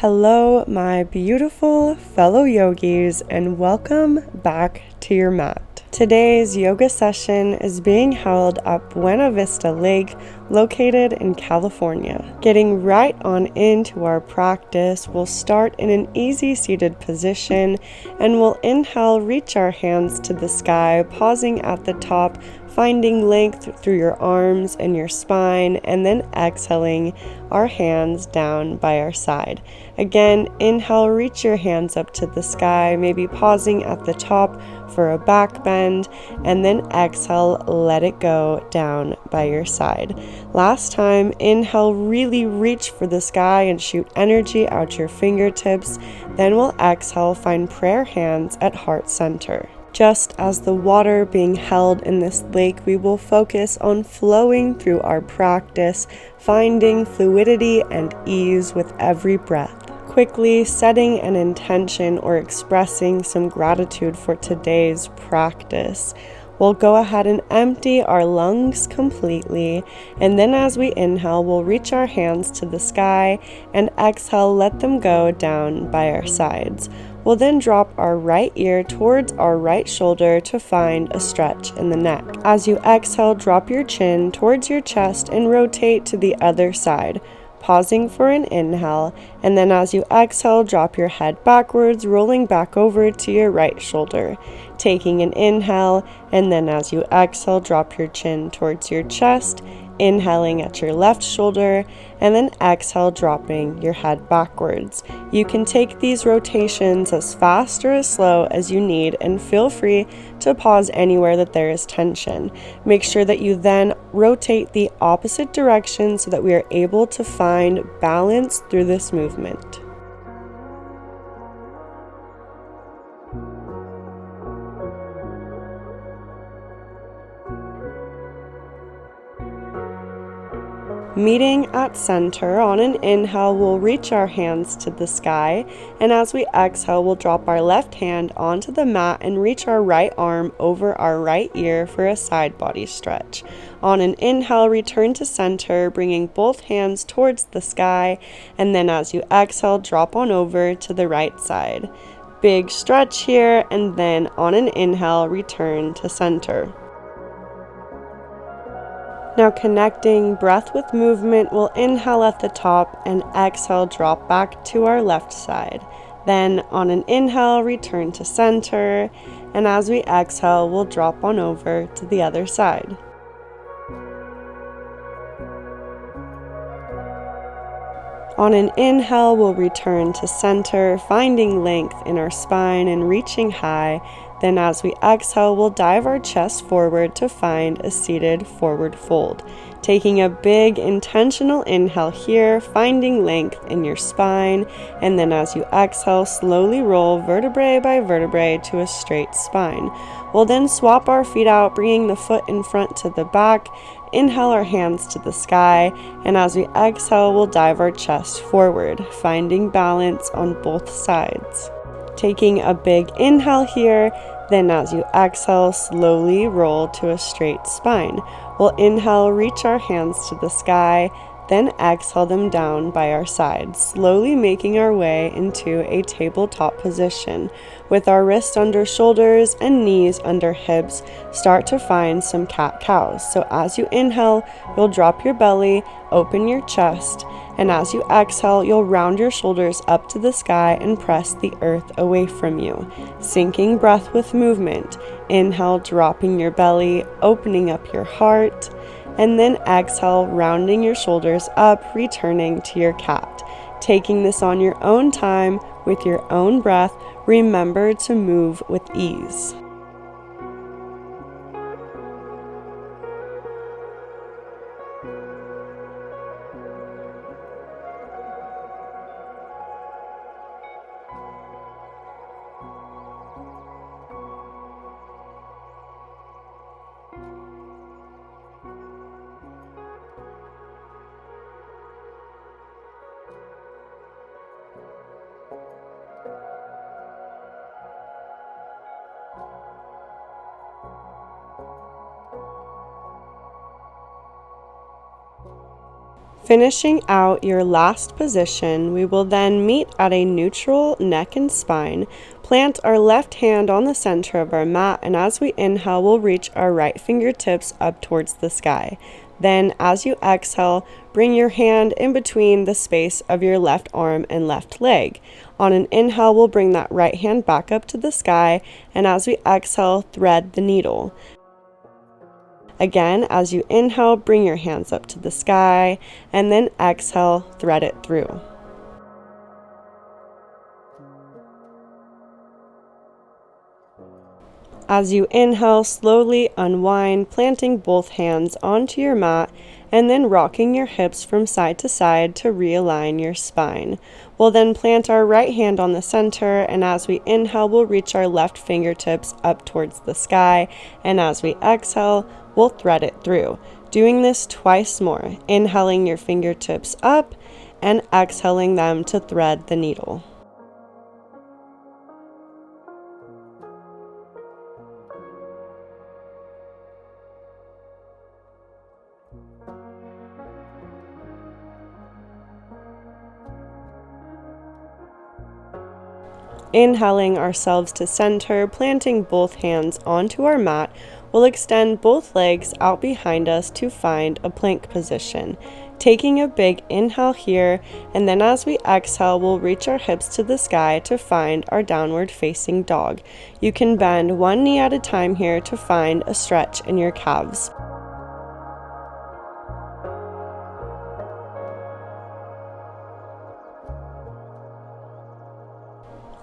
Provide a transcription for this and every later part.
Hello, my beautiful fellow yogis, and welcome back to your mat. Today's yoga session is being held at Buena Vista Lake, located in California. Getting right on into our practice, we'll start in an easy seated position, and we'll inhale, reach our hands to the sky, pausing at the top, finding length through your arms and your spine, and then exhaling our hands down by our side. Again, inhale, reach your hands up to the sky, maybe pausing at the top for a back bend, and then exhale, let it go down by your side. Last time, inhale, really reach for the sky and shoot energy out your fingertips. Then we'll exhale, find prayer hands at heart center. Just as the water being held in this lake, we will focus on flowing through our practice, finding fluidity and ease with every breath. Quickly setting an intention or expressing some gratitude for today's practice. We'll go ahead and empty our lungs completely, and then as we inhale, we'll reach our hands to the sky, and exhale, let them go down by our sides. We'll then drop our right ear towards our right shoulder to find a stretch in the neck. As you exhale, drop your chin towards your chest and rotate to the other side, pausing for an inhale, and then as you exhale, drop your head backwards, rolling back over to your right shoulder. Taking an inhale, and then as you exhale, drop your chin towards your chest, inhaling at your left shoulder, and then exhale, dropping your head backwards. You can take these rotations as fast or as slow as you need, and feel free to pause anywhere that there is tension. Make sure that you then rotate the opposite direction so that we are able to find balance through this movement. Meeting at center, on an inhale, we'll reach our hands to the sky, and as we exhale, we'll drop our left hand onto the mat and reach our right arm over our right ear for a side body stretch. On an inhale, return to center, bringing both hands towards the sky, and then as you exhale, drop on over to the right side. Big stretch here, and then on an inhale, return to center. Now connecting breath with movement, we'll inhale at the top and exhale, drop back to our left side. Then on an inhale, return to center, and as we exhale, we'll drop on over to the other side. On an inhale, we'll return to center, finding length in our spine and reaching high. Then as we exhale, we'll dive our chest forward to find a seated forward fold. Taking a big intentional inhale here, finding length in your spine, and then as you exhale, slowly roll vertebrae by vertebrae to a straight spine. We'll then swap our feet out, bringing the foot in front to the back. Inhale our hands to the sky, and as we exhale, we'll dive our chest forward, finding balance on both sides. Taking a big inhale here, then as you exhale, slowly roll to a straight spine. We'll inhale, reach our hands to the sky, then exhale them down by our sides, slowly making our way into a tabletop position. With our wrists under shoulders and knees under hips, start to find some cat-cows. So as you inhale, you'll drop your belly, open your chest, and as you exhale, you'll round your shoulders up to the sky and press the earth away from you. Syncing breath with movement. Inhale, dropping your belly, opening up your heart, and then exhale, rounding your shoulders up, returning to your cat. Taking this on your own time, with your own breath, remember to move with ease. Finishing out your last position, we will then meet at a neutral neck and spine. Plant our left hand on the center of our mat, and as we inhale, we'll reach our right fingertips up towards the sky. Then, as you exhale, bring your hand in between the space of your left arm and left leg. On an inhale, we'll bring that right hand back up to the sky, and as we exhale, thread the needle. Again, as you inhale, bring your hands up to the sky, and then exhale, thread it through. As you inhale, slowly unwind, planting both hands onto your mat, and then rocking your hips from side to side to realign your spine. We'll then plant our right hand on the center, and as we inhale, we'll reach our left fingertips up towards the sky, and as we exhale, we'll thread it through. Doing this twice more, inhaling your fingertips up and exhaling them to thread the needle. Inhaling ourselves to center, planting both hands onto our mat, we'll extend both legs out behind us to find a plank position. Taking a big inhale here, and then as we exhale, we'll reach our hips to the sky to find our downward facing dog. You can bend one knee at a time here to find a stretch in your calves.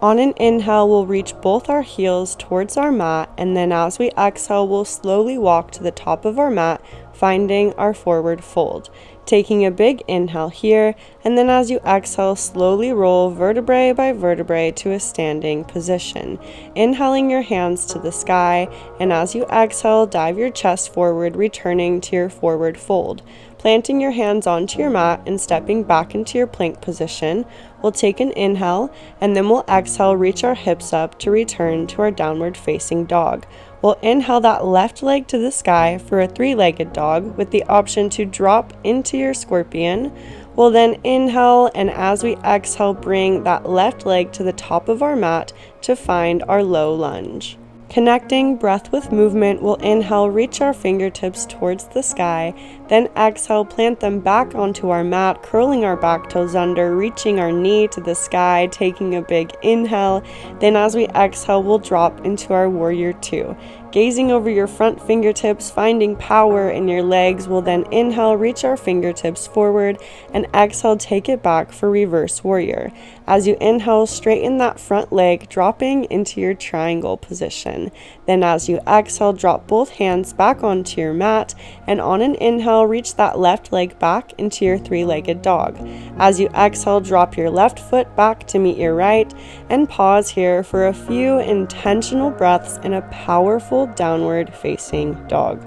On an inhale, we'll reach both our heels towards our mat, and then as we exhale, we'll slowly walk to the top of our mat, finding our forward fold. Taking a big inhale here, and then as you exhale, slowly roll vertebrae by vertebrae to a standing position. Inhaling your hands to the sky, and as you exhale, dive your chest forward, returning to your forward fold. Planting your hands onto your mat and stepping back into your plank position, we'll take an inhale, and then we'll exhale, reach our hips up to return to our downward facing dog. We'll inhale that left leg to the sky for a three-legged dog with the option to drop into your scorpion. We'll then inhale, and as we exhale, bring that left leg to the top of our mat to find our low lunge. Connecting breath with movement, we'll inhale, reach our fingertips towards the sky, then exhale, plant them back onto our mat, curling our back toes under, reaching our knee to the sky, taking a big inhale. Then as we exhale, we'll drop into our warrior two. Gazing over your front fingertips, finding power in your legs, we'll then inhale, reach our fingertips forward, and exhale, take it back for reverse warrior. As you inhale, straighten that front leg, dropping into your triangle position. Then as you exhale, drop both hands back onto your mat, and on an inhale, reach that left leg back into your three-legged dog. As you exhale, drop your left foot back to meet your right, and pause here for a few intentional breaths in a powerful downward facing dog.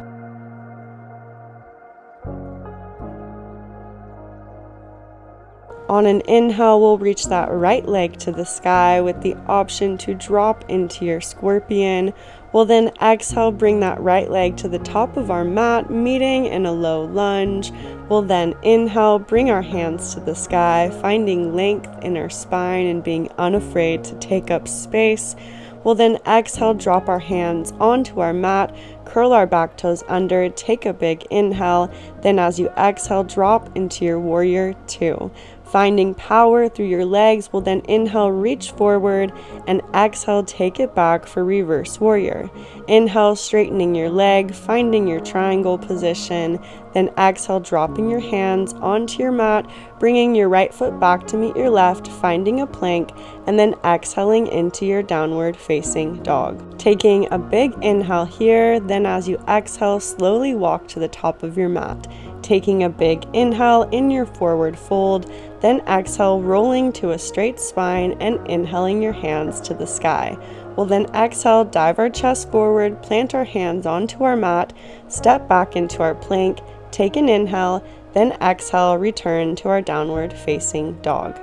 On an inhale, we'll reach that right leg to the sky with the option to drop into your scorpion. We'll then exhale, bring that right leg to the top of our mat, meeting in a low lunge. We'll then inhale, bring our hands to the sky, finding length in our spine and being unafraid to take up space. We'll then exhale, drop our hands onto our mat, curl our back toes under, take a big inhale. Then as you exhale, drop into your warrior two. Finding power through your legs, we'll then inhale, reach forward, and exhale, take it back for reverse warrior. Inhale, straightening your leg, finding your triangle position. Then exhale, dropping your hands onto your mat, bringing your right foot back to meet your left, finding a plank, and then exhaling into your downward facing dog. Taking a big inhale here, then as you exhale, slowly walk to the top of your mat. Taking a big inhale in your forward fold, then exhale, rolling to a straight spine and inhaling your hands to the sky. We'll then exhale, dive our chest forward, plant our hands onto our mat, step back into our plank, take an inhale, then exhale, return to our downward facing dog.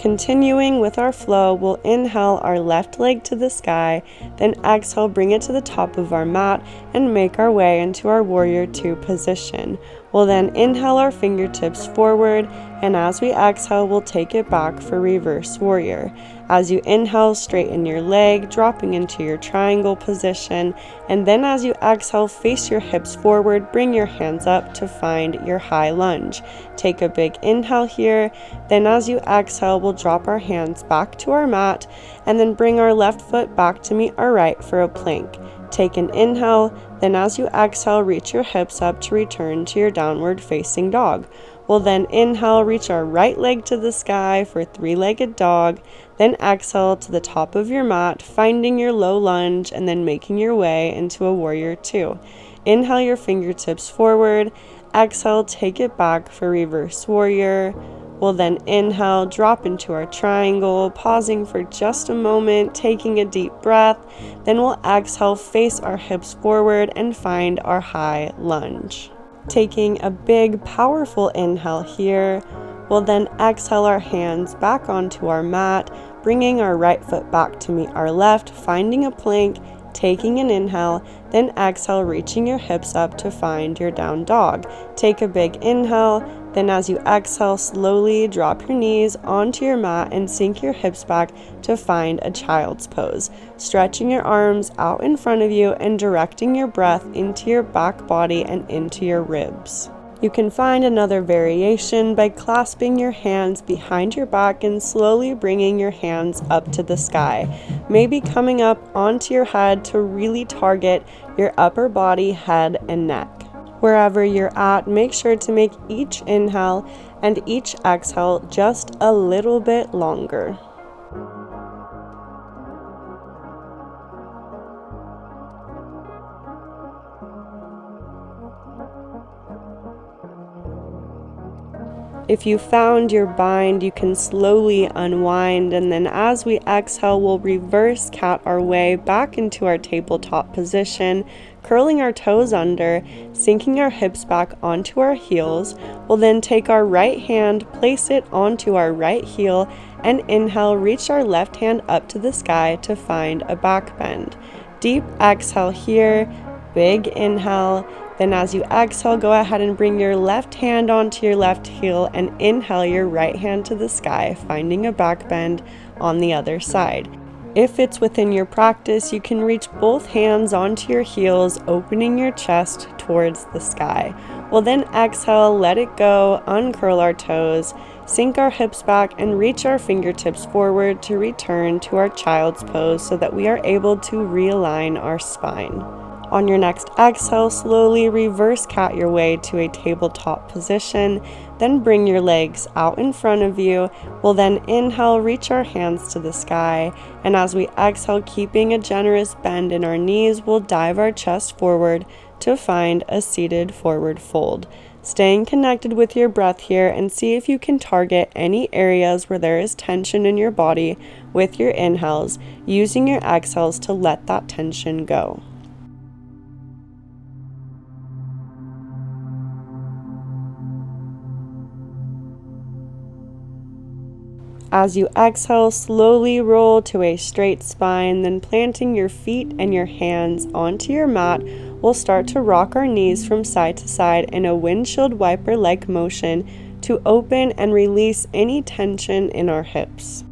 Continuing with our flow, we'll inhale our left leg to the sky, then exhale, bring it to the top of our mat, and make our way into our warrior two position. We'll then inhale our fingertips forward, and as we exhale, we'll take it back for reverse warrior. As you inhale, straighten your leg, dropping into your triangle position, and then as you exhale, face your hips forward, bring your hands up to find your high lunge. Take a big inhale here, then as you exhale, we'll drop our hands back to our mat, and then bring our left foot back to meet our right for a plank. Take an inhale, then as you exhale, reach your hips up to return to your downward facing dog. We'll then inhale, reach our right leg to the sky for three-legged dog, then exhale to the top of your mat, finding your low lunge, and then making your way into a warrior two. Inhale your fingertips forward, exhale, take it back for reverse warrior. We'll then inhale, drop into our triangle, pausing for just a moment, taking a deep breath. Then we'll exhale, face our hips forward, and find our high lunge. Taking a big, powerful inhale here, we'll then exhale our hands back onto our mat, bringing our right foot back to meet our left, finding a plank, taking an inhale, then exhale, reaching your hips up to find your down dog. Take a big inhale, then as you exhale, slowly drop your knees onto your mat and sink your hips back to find a child's pose, stretching your arms out in front of you and directing your breath into your back body and into your ribs. You can find another variation by clasping your hands behind your back and slowly bringing your hands up to the sky, maybe coming up onto your head to really target your upper body, head, and neck. Wherever you're at, make sure to make each inhale and each exhale just a little bit longer. If you found your bind, you can slowly unwind, and then as we exhale, we'll reverse cat our way back into our tabletop position, curling our toes under, sinking our hips back onto our heels. We'll then take our right hand, place it onto our right heel, and inhale, reach our left hand up to the sky to find a back bend. Deep exhale here, big inhale. Then as you exhale, go ahead and bring your left hand onto your left heel and inhale your right hand to the sky, finding a back bend on the other side. If it's within your practice, you can reach both hands onto your heels, opening your chest towards the sky. We'll then exhale, let it go, uncurl our toes, sink our hips back, and reach our fingertips forward to return to our child's pose so that we are able to realign our spine. On your next exhale, slowly reverse cat your way to a tabletop position, then bring your legs out in front of you. We'll then inhale, reach our hands to the sky, and as we exhale, keeping a generous bend in our knees, we'll dive our chest forward to find a seated forward fold. Staying connected with your breath here, and see if you can target any areas where there is tension in your body with your inhales, using your exhales to let that tension go. As you exhale, slowly roll to a straight spine, then planting your feet and your hands onto your mat, we'll start to rock our knees from side to side in a windshield wiper-like motion to open and release any tension in our hips.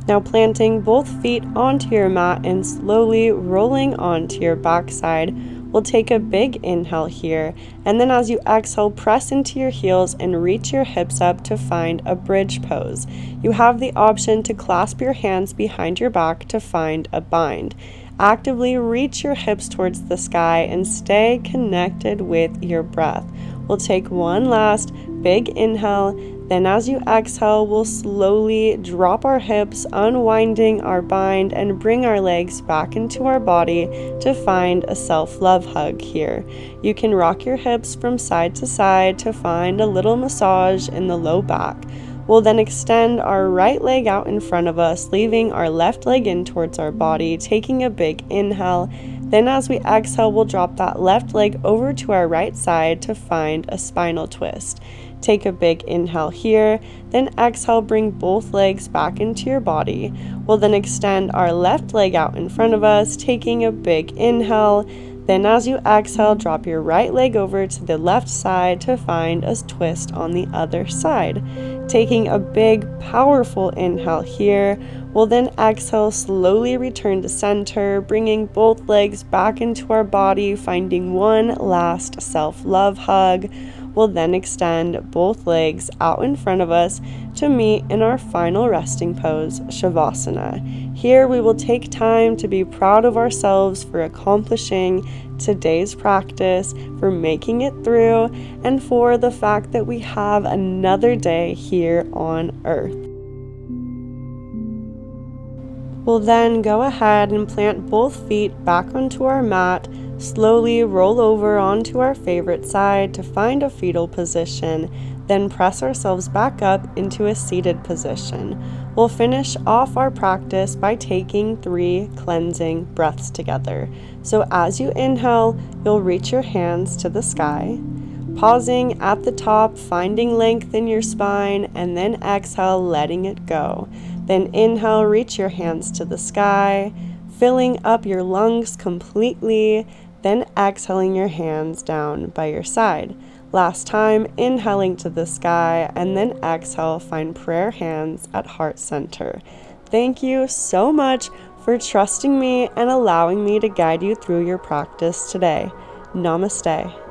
Now planting both feet onto your mat and slowly rolling onto your backside, we'll take a big inhale here, and then as you exhale, press into your heels and reach your hips up to find a bridge pose. You have the option to clasp your hands behind your back to find a bind. Actively reach your hips towards the sky and stay connected with your breath. We'll take one last big inhale. Then as you exhale, we'll slowly drop our hips, unwinding our bind, and bring our legs back into our body to find a self-love hug here. You can rock your hips from side to side to find a little massage in the low back. We'll then extend our right leg out in front of us, leaving our left leg in towards our body, taking a big inhale. Then as we exhale, we'll drop that left leg over to our right side to find a spinal twist. Take a big inhale here, then exhale, bring both legs back into your body. We'll then extend our left leg out in front of us, taking a big inhale. Then as you exhale, drop your right leg over to the left side to find a twist on the other side. Taking a big, powerful inhale here, we'll then exhale, slowly return to center, bringing both legs back into our body, finding one last self-love hug. We'll then extend both legs out in front of us to meet in our final resting pose, Shavasana. Here we will take time to be proud of ourselves for accomplishing today's practice, for making it through, and for the fact that we have another day here on earth. We'll then go ahead and plant both feet back onto our mat, slowly roll over onto our favorite side to find a fetal position, then press ourselves back up into a seated position. We'll finish off our practice by taking 3 cleansing breaths together. So as you inhale, you'll reach your hands to the sky, pausing at the top, finding length in your spine, and then exhale, letting it go. Then inhale, reach your hands to the sky, filling up your lungs completely, then exhaling your hands down by your side. Last time, inhaling to the sky, and then exhale, find prayer hands at heart center. Thank you so much for trusting me and allowing me to guide you through your practice today. Namaste.